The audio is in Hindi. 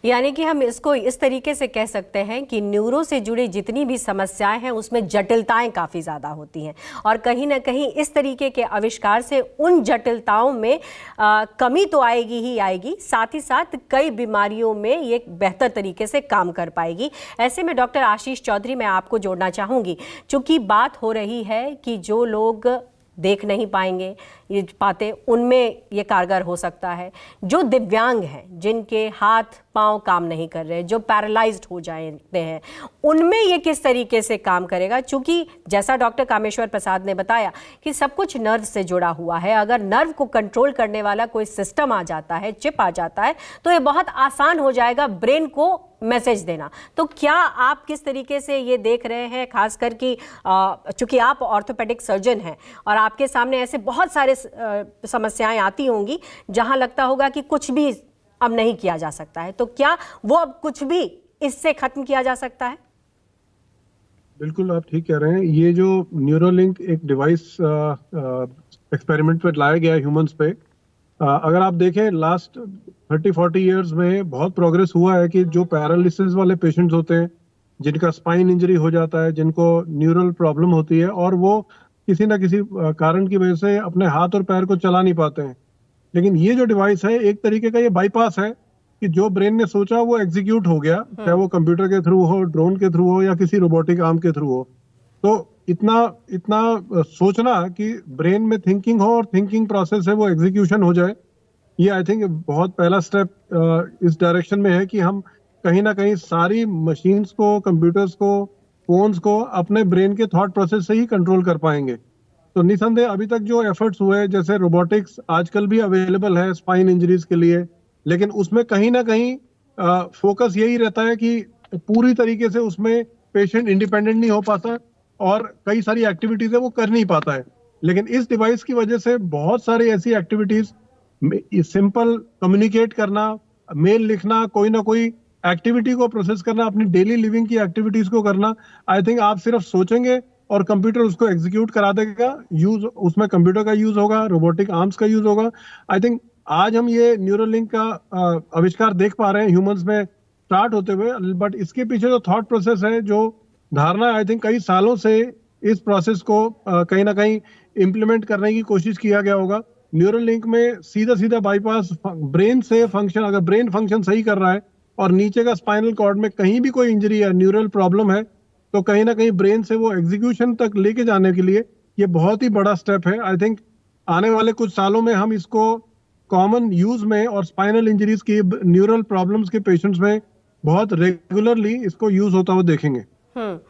यानी कि हम इसको इस तरीके से कह सकते हैं कि न्यूरो से जुड़ी जितनी भी समस्याएं हैं उसमें जटिलताएं काफ़ी ज़्यादा होती हैं, और कहीं ना कहीं इस तरीके के आविष्कार से उन जटिलताओं में कमी तो आएगी ही आएगी, साथ ही साथ कई बीमारियों में ये बेहतर तरीके से काम कर पाएगी। ऐसे में डॉक्टर आशीष चौधरी, मैं आपको जोड़ना चाहूँगी, चूँकि बात हो रही है कि जो लोग देख नहीं पाएंगे ये पाते, उनमें ये कारगर हो सकता है। जो दिव्यांग हैं, जिनके हाथ पांव काम नहीं कर रहे, जो पैरालाइज्ड हो जाते हैं, उनमें ये किस तरीके से काम करेगा? क्योंकि जैसा डॉक्टर कामेश्वर प्रसाद ने बताया कि सब कुछ नर्व से जुड़ा हुआ है। अगर नर्व को कंट्रोल करने वाला कोई सिस्टम आ जाता है, चिप आ जाता है, तो ये बहुत आसान हो जाएगा ब्रेन को मैसेज देना। तो क्या आप किस तरीके से ये देख रहे हैं, खासकर कि चूंकि आप ऑर्थोपेडिक सर्जन हैं और आपके सामने ऐसे बहुत सारे समस्याएं आती होंगी जहां लगता होगा कि कुछ भी अब नहीं किया जा सकता है, तो क्या वो अब कुछ भी इससे खत्म किया जा सकता है? बिल्कुल, आप ठीक कह रहे हैं। ये जो न्यूरोलिंक एक डिवाइस एक्सपेरिमेंट पे लाया गया है ह्यूमंस पे, अगर आप देखें लास्ट 30-40 इयर्स में बहुत प्रोग्रेस हुआ है कि जो पैरालिसिस वाले पेशेंट्स होते हैं, जिनका स्पाइन इंजरी हो जाता है, जिनको न्यूरल प्रॉब्लम होती है और वो किसी ना किसी कारण की वजह से अपने हाथ और पैर को चला नहीं पाते हैं, लेकिन ये जो डिवाइस है एक तरीके का ये बाईपास है कि जो ब्रेन ने सोचा वो एग्जीक्यूट हो गया, चाहे वो कंप्यूटर के थ्रू हो, ड्रोन के थ्रू हो या किसी रोबोटिक आर्म के थ्रू हो। तो इतना इतना सोचना कि ब्रेन में थिंकिंग हो और थिंकिंग प्रोसेस है वो एग्जीक्यूशन हो जाए, ये आई थिंक बहुत पहला स्टेप इस डायरेक्शन में है कि हम कहीं ना कहीं सारी मशीन्स को, कंप्यूटर्स को, फोन्स को अपने ब्रेन के थॉट प्रोसेस से ही कंट्रोल कर पाएंगे। तो निसंदेह अभी तक जो एफर्ट्स हुए, जैसे रोबोटिक्स आजकल भी अवेलेबल है स्पाइन इंजरीज के लिए, लेकिन उसमें कहीं ना कहीं फोकस यही रहता है कि पूरी तरीके से उसमें पेशेंट इंडिपेंडेंट नहीं हो पाता और कई सारी एक्टिविटीज है वो कर नहीं पाता है। लेकिन इस डिवाइस की वजह से बहुत सारी ऐसी एक्टिविटीज, सिंपल कम्युनिकेट करना, मेल लिखना, कोई ना कोई एक्टिविटी को प्रोसेस करना, अपनी डेली लिविंग की एक्टिविटीज को करना, आई थिंक आप सिर्फ सोचेंगे और कंप्यूटर उसको एग्जीक्यूट करा देगा। यूज उसमें कंप्यूटर का यूज होगा, रोबोटिक आर्म्स का यूज होगा। आई थिंक आज हम ये न्यूरोलिंक का आविष्कार देख पा रहे हैं ह्यूमंस में स्टार्ट होते हुए, बट इसके पीछे जो थॉट प्रोसेस है, जो धारणा, आई थिंक कई सालों से इस प्रोसेस को कहीं ना कहीं इम्प्लीमेंट करने की कोशिश किया गया होगा। न्यूरोलिंक में सीधा सीधा बाईपास ब्रेन से फंक्शन, अगर ब्रेन फंक्शन सही कर रहा है और नीचे का स्पाइनल कॉर्ड में कहीं भी कोई इंजरी है, न्यूरल प्रॉब्लम है, तो कहीं ना कहीं ब्रेन से वो एग्जीक्यूशन तक लेके जाने के लिए ये बहुत ही बड़ा स्टेप है। आई थिंक आने वाले कुछ सालों में हम इसको कॉमन यूज में और स्पाइनल इंजरीज की, न्यूरल प्रॉब्लम्स के पेशेंट्स में बहुत रेगुलरली इसको यूज होता हुआ देखेंगे।